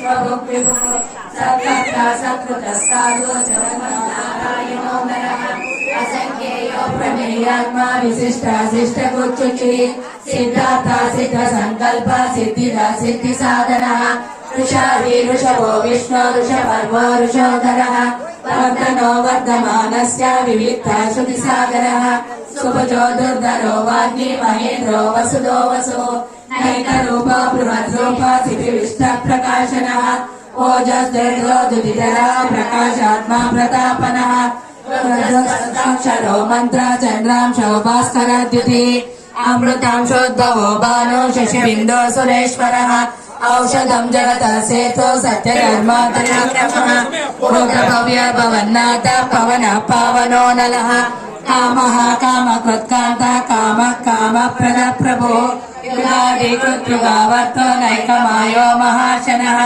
सत्कर्ता सत्कृतः साधु जगन्नारायणो नरः असंख्येयो प्रमेयात्मा विशिष्टाशिष्टकुच्युचिः सिद्धार्था सिद्धसङ्कल्प सिद्धिदा सिद्धिसाधनः ऋषावी ऋषभो विष्णु ऋषपर्वो ऋषोधरः वर्धनो वर्धमानस्य विविक्ता श्रुतिसागरः सुभजो दुर्धरो वाग्मी महेन्द्रो वसुदो वसुः नैकरूपो बृहद्रूपो सिद्धिविष्टप्रकाशनः ओजस्तेजोदुतिधरा प्रकाशात्मा प्रतापनः अक्षरो मंत्र चंद्रांशो भास्कराद्युति अमृतांशोद्भवो भानो शशिबिन्दो सुरेश्वरः औषधं जगतः सेतो सत्यधर्मातराक्रमः भव्य भवन्नाथ पवनः पावनो नलः कामः कामकृत्कान्ता कामः कामप्रदः प्रभो युगादिकृत्युगावर्तो नैकमायो महाशनः।